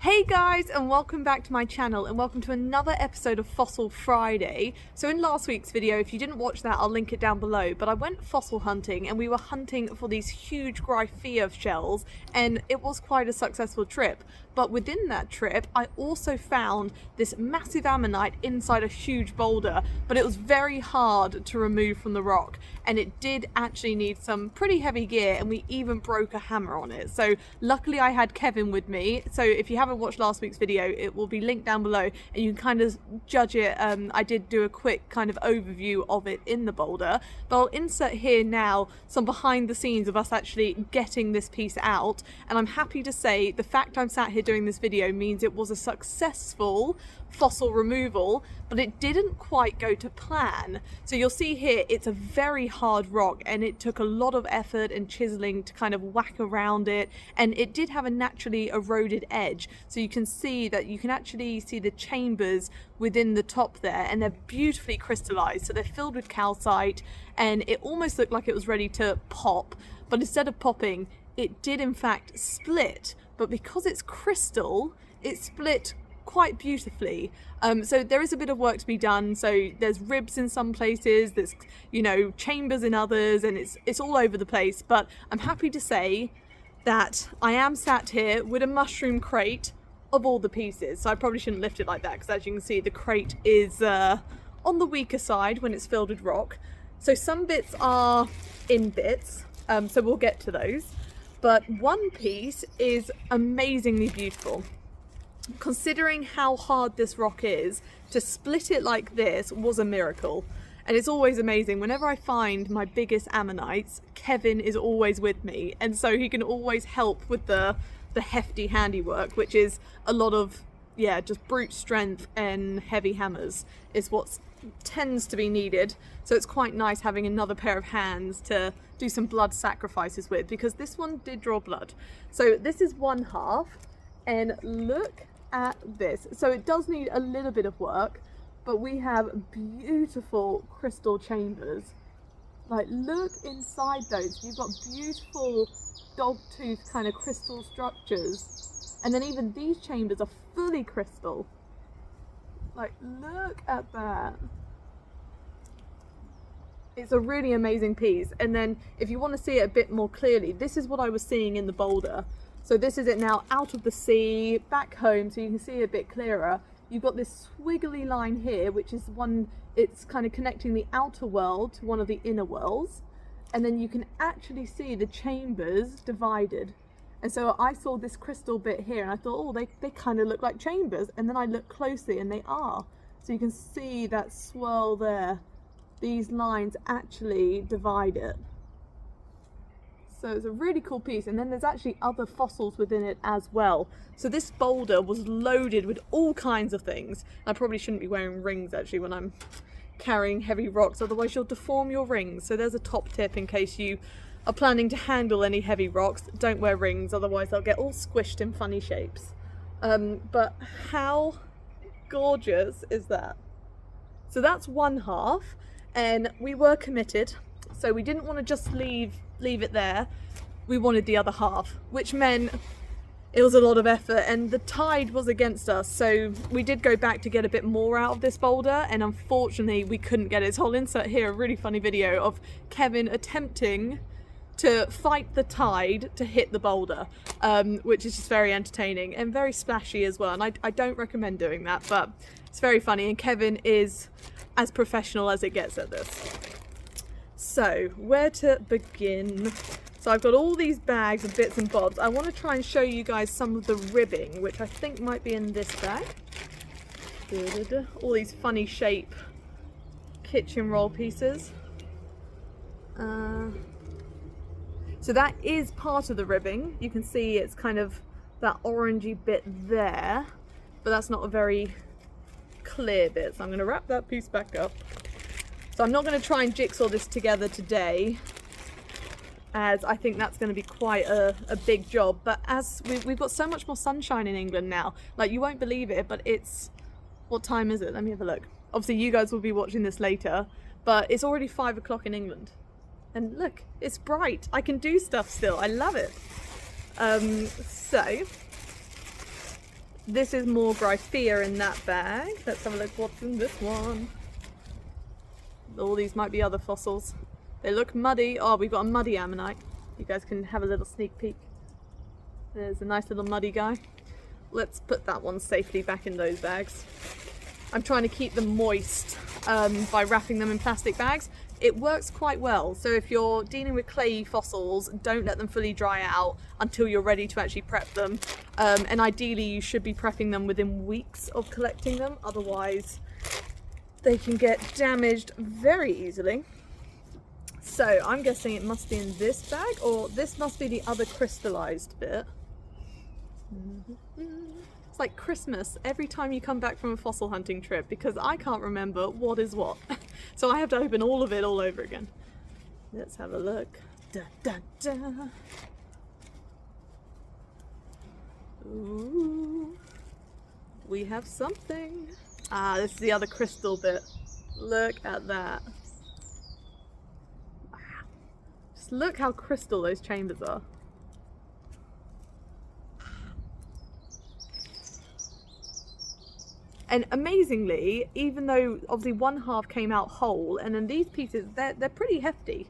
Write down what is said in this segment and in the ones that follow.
Hey guys, and welcome back to my channel, and welcome to another episode of Fossil Friday. So in last week's video, if you didn't watch that, I'll link it down below, but I went fossil hunting and we were hunting for these huge Gryphea shells, and it was quite a successful trip. But within that trip, I also found this massive Ammonite inside a huge boulder, but it was very hard to remove from the rock, and it did actually need some pretty heavy gear, and we even broke a hammer on it. So luckily I had Kevin with me, so if you haven't watched last week's video, it will be linked down below and you can kind of judge it. I did do a quick kind of overview of it in the boulder, but I'll insert here now some behind the scenes of us actually getting this piece out, and I'm happy to say the fact I'm sat here doing this video means it was a successful fossil removal, but it didn't quite go to plan. So you'll see here it's a very hard rock, and it took a lot of effort and chiseling to kind of whack around it, and it did have a naturally eroded edge, so you can see that you can actually see the chambers within the top there, and they're beautifully crystallized, so they're filled with calcite, and it almost looked like it was ready to pop, but instead of popping it did in fact split. But because it's crystal, it split quite beautifully. So there is a bit of work to be done. So there's ribs in some places, there's, you know, chambers in others, and it's all over the place. But I'm happy to say that I am sat here with a mushroom crate of all the pieces. So I probably shouldn't lift it like that, because as you can see, the crate is on the weaker side when it's filled with rock. So some bits are in bits, so we'll get to those. But one piece is amazingly beautiful. Considering how hard this rock is, to split it like this was a miracle. And it's always amazing. Whenever I find my biggest ammonites, Kevin is always with me, and so he can always help with the hefty handiwork, which is a lot of, yeah, just brute strength and heavy hammers is what tends to be needed. So it's quite nice having another pair of hands to do some blood sacrifices with, because this one did draw blood. So this is one half, and look at this. So it does need a little bit of work, but we have beautiful crystal chambers. Like, look inside those. You've got beautiful dog tooth kind of crystal structures, and then even these chambers are fully crystal. Like, look at that. It's a really amazing piece. And then if you want to see it a bit more clearly, this is what I was seeing in the boulder. So this is it now out of the sea, back home, so you can see it a bit clearer. You've got this squiggly line here, which is one, it's kind of connecting the outer world to one of the inner worlds. And then you can actually see the chambers divided. And so I saw this crystal bit here, and I thought, oh, they kind of look like chambers. And then I looked closely, and they are. So you can see that swirl there. These lines actually divide it. So it's a really cool piece. And then there's actually other fossils within it as well. So this boulder was loaded with all kinds of things. I probably shouldn't be wearing rings actually when I'm carrying heavy rocks, otherwise you'll deform your rings. So there's a top tip in case you are planning to handle any heavy rocks. Don't wear rings, otherwise they'll get all squished in funny shapes. But how gorgeous is that? So that's one half, and we were committed, so we didn't want to just leave it there. We wanted the other half, which meant it was a lot of effort, and the tide was against us, so we did go back to get a bit more out of this boulder, and unfortunately we couldn't get it. So I'll insert here a really funny video of Kevin attempting to fight the tide to hit the boulder, which is just very entertaining and very splashy as well, and I don't recommend doing that, but it's very funny, and Kevin is as professional as it gets at this. So where to begin? So I've got all these bags of bits and bobs. I want to try and show you guys some of the ribbing, which I think might be in this bag. All these funny shape kitchen roll pieces. So that is part of the ribbing. You can see it's kind of that orangey bit there, but that's not a very clear bit. So I'm going to wrap that piece back up. So I'm not going to try and jigsaw this together today, as I think that's going to be quite a big job. But as we've got so much more sunshine in England now, like, you won't believe it, but it's, what time is it? Let me have a look. Obviously you guys will be watching this later, but it's already 5 o'clock in England. And look, it's bright. I can do stuff still. I love it. So This is more Gryphea in that bag. Let's have a look what's in this one. All these might be other fossils. They look muddy. Oh, we've got a muddy Ammonite. You guys can have a little sneak peek. There's a nice little muddy guy. Let's put that one safely back in those bags. I'm trying to keep them moist by wrapping them in plastic bags. It works quite well. So if you're dealing with clayey fossils, don't let them fully dry out until you're ready to actually prep them. And ideally you should be prepping them within weeks of collecting them. Otherwise they can get damaged very easily. So I'm guessing it must be in this bag, or this must be the other crystallized bit. It's like Christmas every time you come back from a fossil hunting trip, because I can't remember what is what. So I have to open all of it all over again. Let's have a look. Da, da, da. Ooh, we have something. Ah, this is the other crystal bit. Look at that. Wow. Just look how crystal those chambers are. And amazingly, even though obviously one half came out whole, and then these pieces, they're pretty hefty.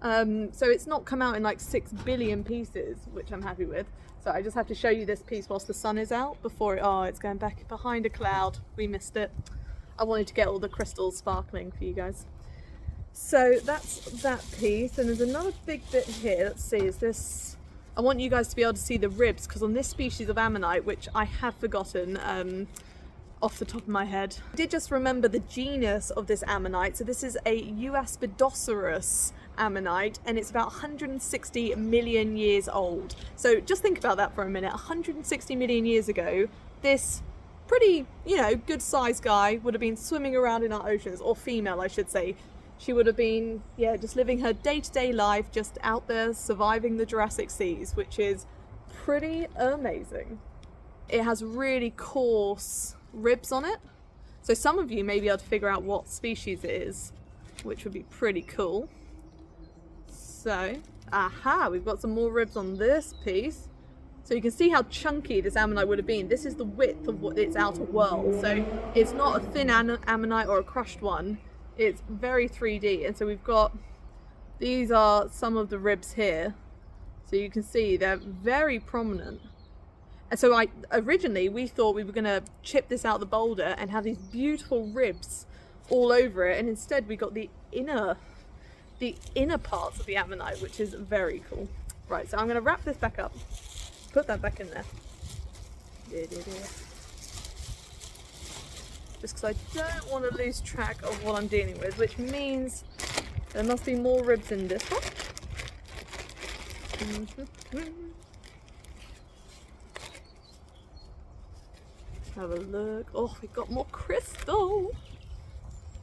So it's not come out in like 6 billion pieces, which I'm happy with. So I just have to show you this piece whilst the sun is out before it's going back behind a cloud. We missed it. I wanted to get all the crystals sparkling for you guys. So that's that piece, and there's another big bit here. Let's see, is this... I want you guys to be able to see the ribs, because on this species of Ammonite, which I have forgotten off the top of my head, I did just remember the genus of this Ammonite. So this is a Uaspidosaurus Ammonite, and it's about 160 million years old. So just think about that for a minute. 160 million years ago, this pretty, you know, good sized guy would have been swimming around in our oceans, or female I should say. She would have been, yeah, just living her day-to-day life, just out there surviving the Jurassic seas, which is pretty amazing. It has really coarse ribs on it, so some of you may be able to figure out what species it is, which would be pretty cool. So, aha, we've got some more ribs on this piece. So you can see how chunky this Ammonite would have been. This is the width of what its outer whorl. So it's not a thin Ammonite or a crushed one. It's very 3D. And so we've got, these are some of the ribs here. So you can see they're very prominent. And so originally we thought we were going to chip this out the boulder and have these beautiful ribs all over it. And instead we got the inner parts of the Ammonite, which is very cool. Right, so I'm going to wrap this back up. Put that back in there. Just because I don't want to lose track of what I'm dealing with, which means there must be more ribs in this one. Have a look. Oh, we've got more crystal.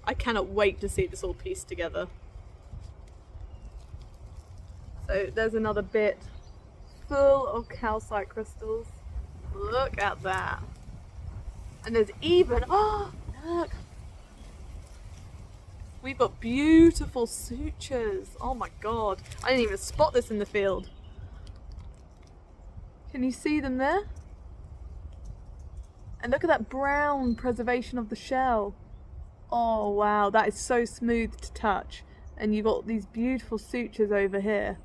I cannot wait to see this all pieced together. So there's another bit full of calcite crystals. Look at that. And there's even, oh, look. We've got beautiful sutures. Oh my God. I didn't even spot this in the field. Can you see them there? And look at that brown preservation of the shell. Oh wow, that is so smooth to touch. And you've got these beautiful sutures over here.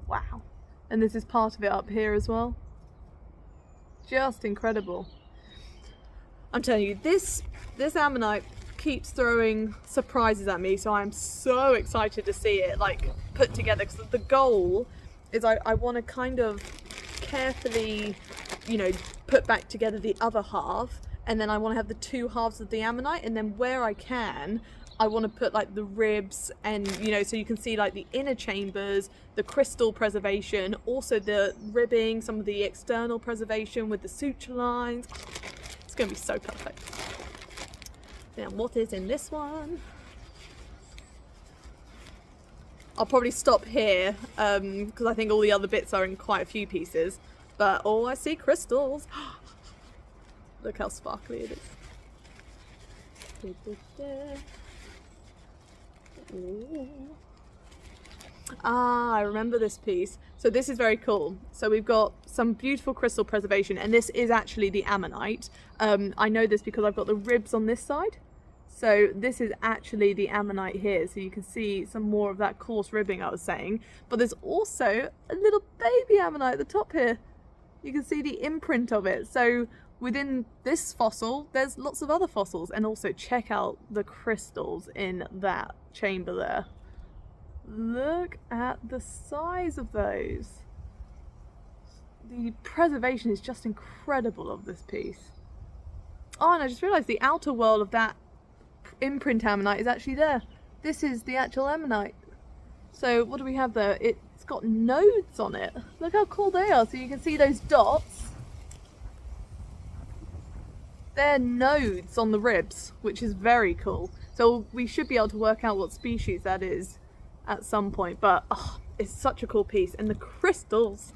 Wow. And this is part of it up here as well. Just incredible. I'm telling you, this Ammonite keeps throwing surprises at me, so I'm so excited to see it like put together, because the goal is I want to kind of carefully, you know, put back together the other half, and then I want to have the two halves of the Ammonite, and then where I can I want to put like the ribs, and you know, so you can see like the inner chambers, the crystal preservation, also the ribbing, some of the external preservation with the suture lines. It's going to be so perfect. Now what is in this one? I'll probably stop here because I think all the other bits are in quite a few pieces, but oh, I see crystals. Look how sparkly it is. Ooh. Ah, I remember this piece. So this is very cool. So we've got some beautiful crystal preservation, and this is actually the Ammonite. I know this because I've got the ribs on this side. So this is actually the Ammonite here. So you can see some more of that coarse ribbing I was saying. But there's also a little baby Ammonite at the top here. You can see the imprint of it. So within this fossil, there's lots of other fossils. And also check out the crystals in that chamber there. Look at the size of those. The preservation is just incredible of this piece. Oh, and I just realised the outer wall of that imprint Ammonite is actually there. This is the actual Ammonite. So what do we have there? It's got nodes on it. Look how cool they are. So you can see those dots. They're nodes on the ribs, which is very cool. So we should be able to work out what species that is at some point, but oh, it's such a cool piece. And the crystals,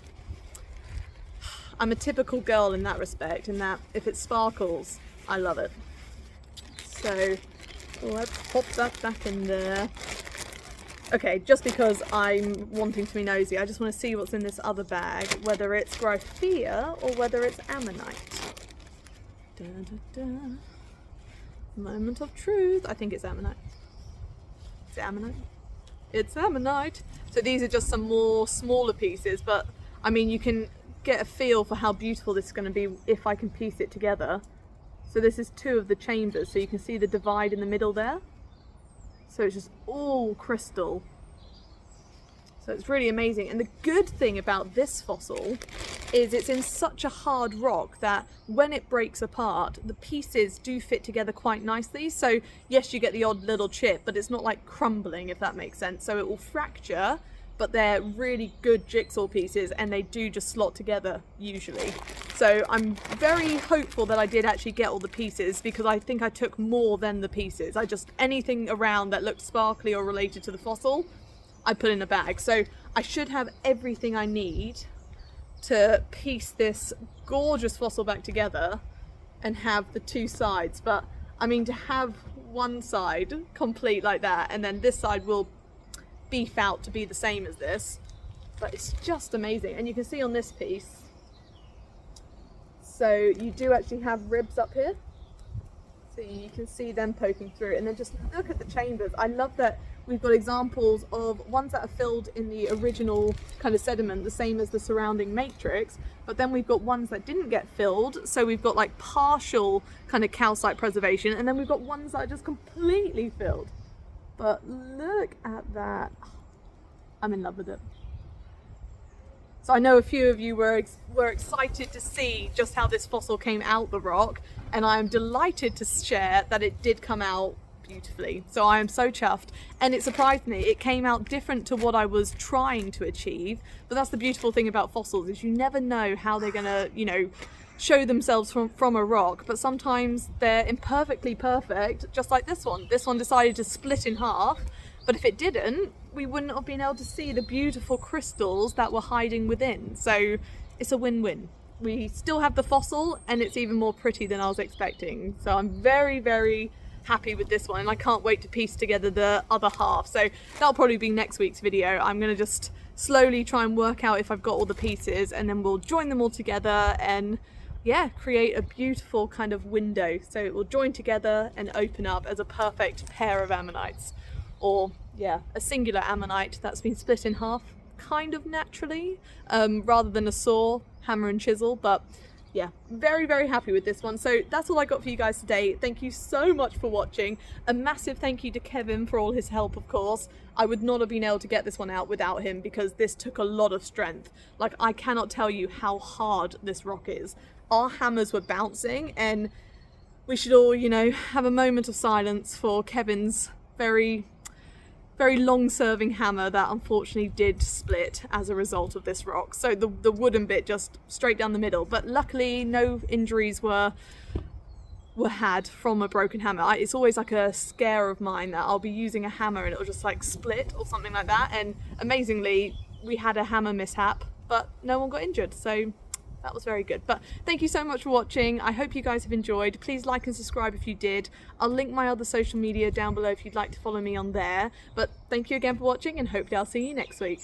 I'm a typical girl in that respect, in that if it sparkles, I love it. So let's pop that back in there. Okay, just because I'm wanting to be nosy, I just want to see what's in this other bag, whether it's Gryphea or whether it's Ammonite. Da, da, da. Moment of truth. I think it's Ammonite. Is it Ammonite? It's Ammonite. So these are just some more smaller pieces, but I mean, you can get a feel for how beautiful this is going to be if I can piece it together. So this is two of the chambers, so you can see the divide in the middle there. So it's just all crystal. So it's really amazing. And the good thing about this fossil is it's in such a hard rock that when it breaks apart, the pieces do fit together quite nicely. So yes, you get the odd little chip, but it's not like crumbling, if that makes sense. So it will fracture, but they're really good jigsaw pieces and they do just slot together usually. So I'm very hopeful that I did actually get all the pieces, because I think I took more than the pieces. Anything around that looked sparkly or related to the fossil, I put in a bag. So I should have everything I need to piece this gorgeous fossil back together and have the two sides. But I mean, to have one side complete like that, and then this side will beef out to be the same as this, but it's just amazing. And you can see on this piece, so you do actually have ribs up here, so you can see them poking through. And then just look at the chambers. I love that we've got examples of ones that are filled in the original kind of sediment, the same as the surrounding matrix, but then we've got ones that didn't get filled, so we've got like partial kind of calcite preservation, and then we've got ones that are just completely filled. But look at that. I'm in love with it. So I know a few of you were excited to see just how this fossil came out the rock, and I am delighted to share that it did come out beautifully. So I am so chuffed, and it surprised me. It came out different to what I was trying to achieve, but that's the beautiful thing about fossils, is you never know how they're gonna, you know, show themselves from a rock, but sometimes they're imperfectly perfect, just like this one. This one decided to split in half, but if it didn't, we wouldn't have been able to see the beautiful crystals that were hiding within. So it's a win-win. We still have the fossil, and it's even more pretty than I was expecting. So I'm very, very happy with this one, and I can't wait to piece together the other half. So that'll probably be next week's video. I'm gonna just slowly try and work out if I've got all the pieces, and then we'll join them all together and yeah, create a beautiful kind of window. So it will join together and open up as a perfect pair of ammonites, or yeah, a singular ammonite that's been split in half kind of naturally, rather than a saw, hammer and chisel. But yeah, very, very happy with this one. So that's all I got for you guys today. Thank you so much for watching. A massive thank you to Kevin for all his help, of course. I would not have been able to get this one out without him, because this took a lot of strength. Like, I cannot tell you how hard this rock is. Our hammers were bouncing, and we should all, you know, have a moment of silence for Kevin's very, very long-serving hammer that unfortunately did split as a result of this rock. So the wooden bit just straight down the middle, but luckily no injuries were had from a broken hammer. It's always like a scare of mine that I'll be using a hammer and it'll just like split or something like that, and amazingly we had a hammer mishap, but no one got injured. So that was very good. But thank you so much for watching. I hope you guys have enjoyed. Please like and subscribe if you did. I'll link my other social media down below if you'd like to follow me on there. But thank you again for watching, and hopefully I'll see you next week.